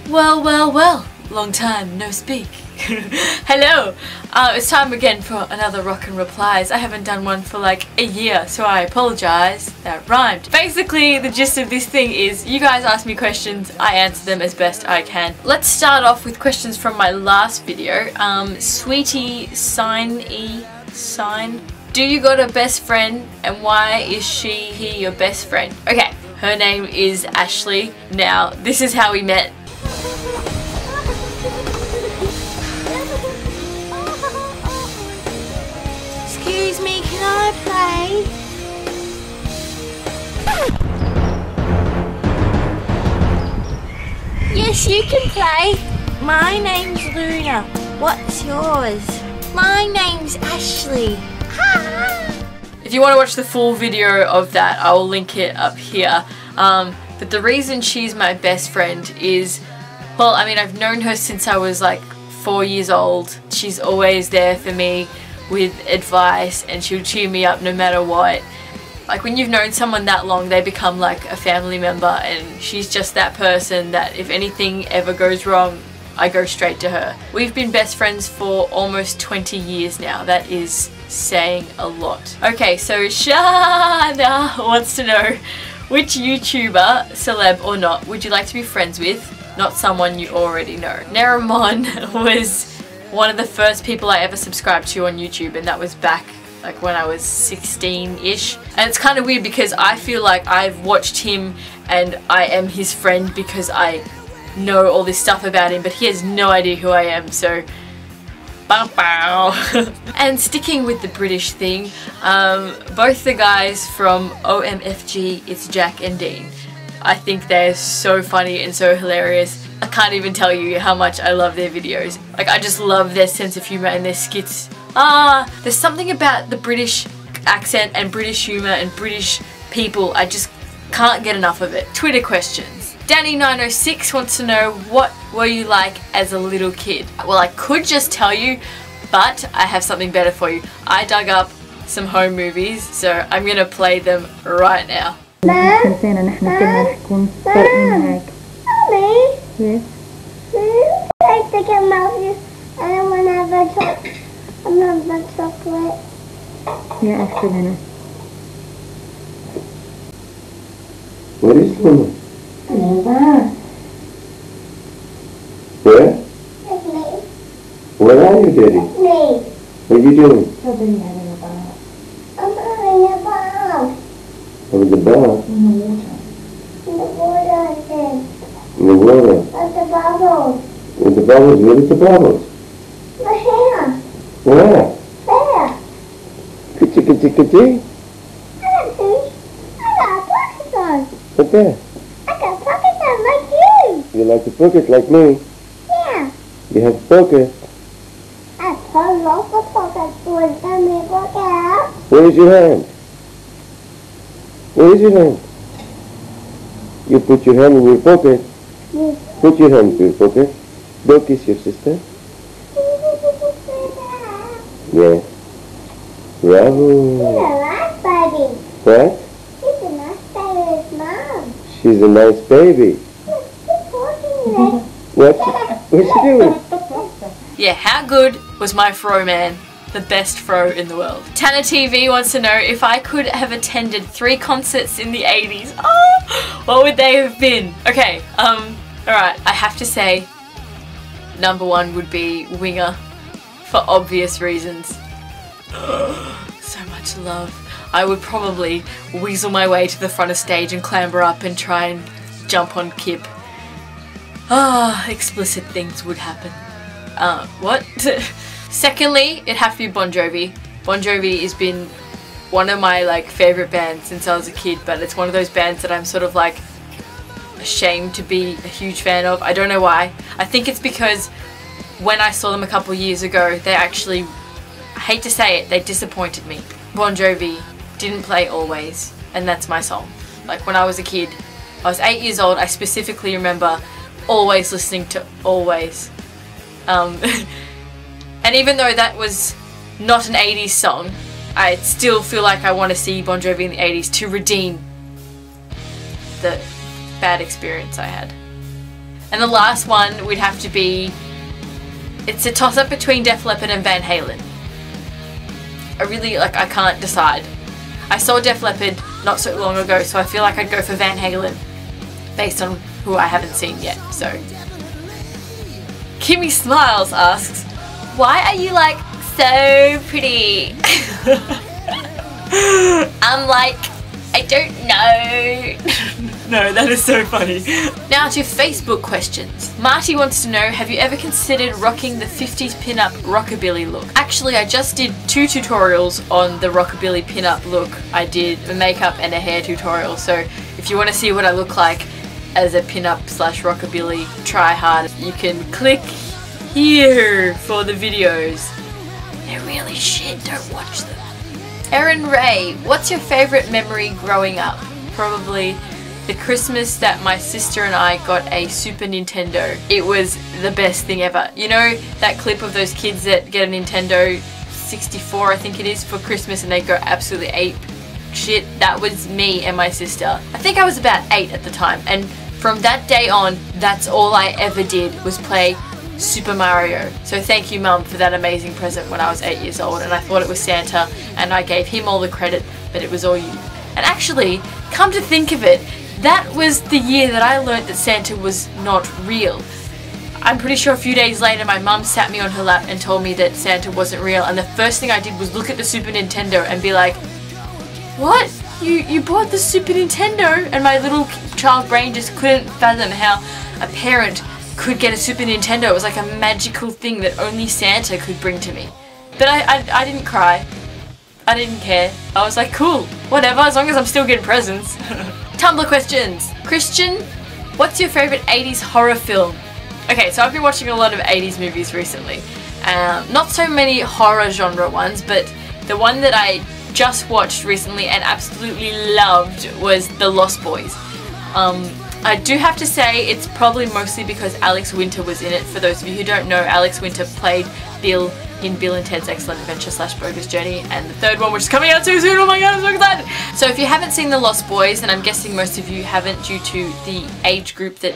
Well, well, well, long time no speak. Hello, it's time again for another Rock and Replies. I haven't done one for like a year, so I apologise. That rhymed. Basically, the gist of this thing is you guys ask me questions, I answer them as best I can. Let's start off with questions from my last video. Sweetie Sign. Do you got a best friend and why is he your best friend? Okay, her name is Ashley. Now, this is how we met. Excuse me, can I play? Yes, you can play. My name's Luna. What's yours? My name's Ashley. If you want to watch the full video of that, I will link it up here. But the reason she's my best friend is, well, I mean, I've known her since I was like 4 years old. She's always there for me with advice and she'll cheer me up no matter what. Like when you've known someone that long, they become like a family member, and she's just that person that if anything ever goes wrong, I go straight to her. We've been best friends for almost 20 years now. That is saying a lot. Okay, so Shana wants to know, which YouTuber, celeb or not, would you like to be friends with? Not someone you already know. Naramon was one of the first people I ever subscribed to on YouTube, and that was back like when I was 16-ish. And it's kind of weird because I feel like I've watched him and I am his friend because I know all this stuff about him, but he has no idea who I am, so bow bow. And sticking with the British thing, both the guys from OMFG, it's Jack and Dean. I think they're so funny and so hilarious. I can't even tell you how much I love their videos. Like, I just love their sense of humour and their skits. There's something about the British accent and British humour and British people. I just can't get enough of it. Twitter questions. Danny906 wants to know, what were you like as a little kid? Well, I could just tell you, but I have something better for you. I dug up some home movies, so I'm gonna play them right now. Yes. I think I'm out here. I don't want to have a chocolate. Yeah, extra dinner. What is Luna? Where? Where are you, Daddy? What are you doing? I'm having a bath. Having the bath? In the water, I think. In the water? At the bubbles. With the bubbles? Where is the bubbles? My hair. Where? There. Kitty, kitty, kitty? I got pockets on. What there? I got pockets on like you. You like to pocket like me? Yeah. You have pocket. I put lots of pockets on and they work out. Where is your hand? Where is your hand? You put your hand in your pocket. Yes. Put your hand in your pocket. Don't kiss your sister. Yeah. Bravo. He's a nice baby. What? He's a nice baby's mom. She's a nice baby. Keep walking What's she doing? Yeah, how good was my fro man? The best fro in the world. Tanner TV wants to know, if I could have attended 3 concerts in the 80s, what would they have been? Okay, alright, I have to say, number 1 would be Winger, for obvious reasons. So much love. I would probably weasel my way to the front of stage and clamber up and try and jump on Kip. Explicit things would happen. What? Secondly, it'd have to be Bon Jovi. Bon Jovi has been one of my like favourite bands since I was a kid, but it's one of those bands that I'm sort of like ashamed to be a huge fan of. I don't know why. I think it's because when I saw them a couple years ago, they actually, I hate to say it, they disappointed me. Bon Jovi didn't play Always, and that's my song. Like when I was a kid, I was 8 years old, I specifically remember always listening to Always. And even though that was not an 80s song, I still feel like I want to see Bon Jovi in the 80s to redeem the bad experience I had. And the last one would have to be, it's a toss-up between Def Leppard and Van Halen. I can't decide. I saw Def Leppard not so long ago, so I feel like I'd go for Van Halen based on who I haven't seen yet. So Kimmy Smiles asks, why are you like so pretty? I'm like, I don't know. No, that is so funny. Now to Facebook questions. Marty wants to know, have you ever considered rocking the 50s pinup rockabilly look? Actually, I just did 2 tutorials on the rockabilly pinup look. I did a makeup and a hair tutorial, so if you want to see what I look like as a pinup slash rockabilly try hard, you can click here for the videos. They're really shit, don't watch them. Erin Ray, what's your favourite memory growing up? Probably the Christmas that my sister and I got a Super Nintendo. It was the best thing ever. You know that clip of those kids that get a Nintendo 64, I think it is, for Christmas and they go absolutely ape shit? That was me and my sister. I think I was about 8 at the time, and from that day on, that's all I ever did was play Super Mario. So thank you, Mum, for that amazing present when I was 8 years old, and I thought it was Santa and I gave him all the credit, but it was all you. And actually, come to think of it, that was the year that I learned that Santa was not real. I'm pretty sure a few days later my mum sat me on her lap and told me that Santa wasn't real, and the first thing I did was look at the Super Nintendo and be like, what? You bought the Super Nintendo? And my little child brain just couldn't fathom how a parent could get a Super Nintendo. It was like a magical thing that only Santa could bring to me. But I didn't cry. I didn't care. I was like, cool, whatever, as long as I'm still getting presents. Tumblr questions. Christian, what's your favourite 80s horror film? Okay, so I've been watching a lot of 80s movies recently. Not so many horror genre ones, but the one that I just watched recently and absolutely loved was The Lost Boys. I do have to say it's probably mostly because Alex Winter was in it. For those of you who don't know, Alex Winter played Bill in Bill and Ted's Excellent Adventure / Bogus Journey, and the third one, which is coming out so soon. Oh my god, I'm so excited! So if you haven't seen The Lost Boys, and I'm guessing most of you haven't due to the age group that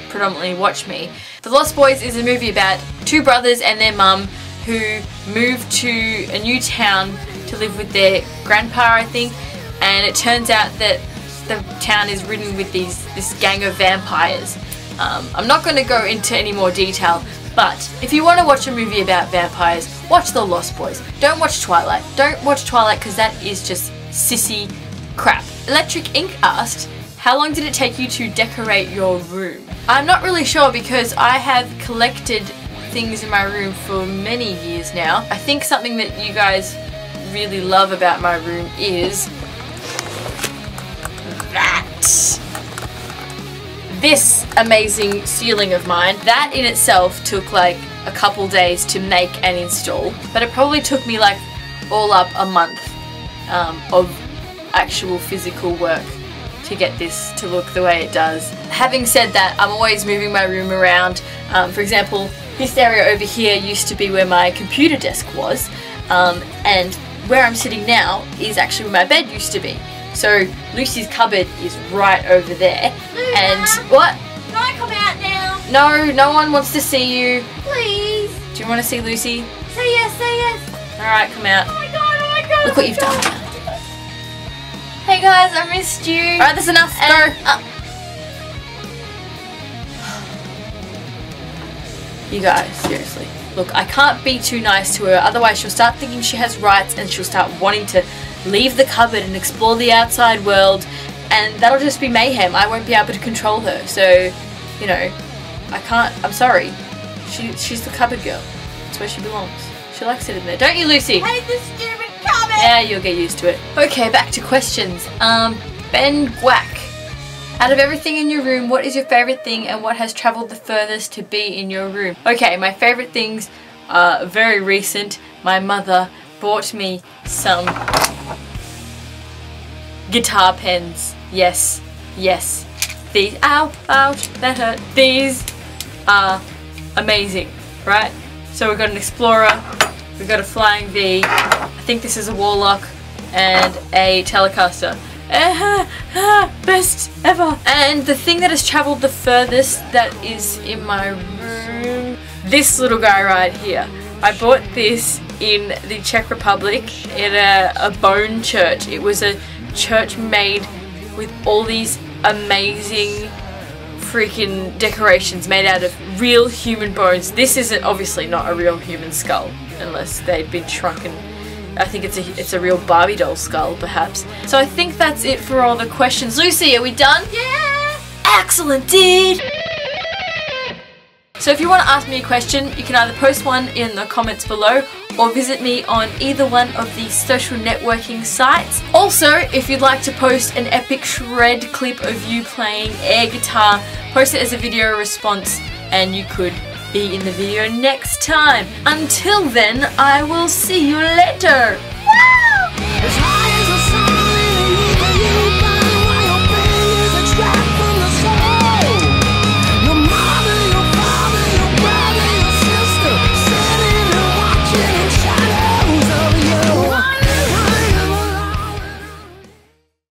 predominantly watch me, The Lost Boys is a movie about 2 brothers and their mum who moved to a new town to live with their grandpa, I think, and it turns out that the town is ridden with this gang of vampires. I'm not going to go into any more detail, but if you want to watch a movie about vampires, watch The Lost Boys. Don't watch Twilight. Don't watch Twilight because that is just sissy crap. Electric Ink asked, how long did it take you to decorate your room? I'm not really sure because I have collected things in my room for many years now. I think something that you guys really love about my room is this amazing ceiling of mine. That in itself took like a couple days to make and install, but it probably took me like all up a month of actual physical work to get this to look the way it does. Having said that, I'm always moving my room around. For example, this area over here used to be where my computer desk was, and where I'm sitting now is actually where my bed used to be. So Lucy's cupboard is right over there. Luna, and what? Can I come out now? No, no one wants to see you. Please. Do you want to see Lucy? Say yes, say yes. Alright, come out. Oh my god, oh my god. Look what you've done. Hey guys, I missed you. Alright, that's enough. Go. You guys, seriously. Look, I can't be too nice to her, otherwise she'll start thinking she has rights and she'll start wanting to leave the cupboard and explore the outside world, and that'll just be mayhem. I won't be able to control her, so, you know, I can't, I'm sorry. She's the cupboard girl. That's where she belongs. She likes it in there. Don't you, Lucy? Hate this stupid cupboard. Yeah, you'll get used to it. Okay, back to questions. Ben Gwack. Out of everything in your room, what is your favourite thing and what has travelled the furthest to be in your room? Okay, my favourite things are very recent. My mother bought me some guitar pens. Yes, yes. These, ow, ouch, that hurt. These are amazing, right? So we've got an Explorer, we've got a Flying V, I think this is a Warlock, and a Telecaster. Best ever. And the thing that has traveled the furthest that is in my room, this little guy right here. I bought this in the Czech Republic in a bone church. It was a church made with all these amazing freaking decorations made out of real human bones. This isn't obviously not a real human skull unless they'd been shrunken. I think it's a real Barbie doll skull perhaps. So I think that's it for all the questions. Lucy, are we done? Yeah! Excellent, dude! So if you want to ask me a question, you can either post one in the comments below or visit me on either one of the social networking sites. Also, if you'd like to post an epic shred clip of you playing air guitar, post it as a video response and you could be in the video next time. Until then, I will see you later.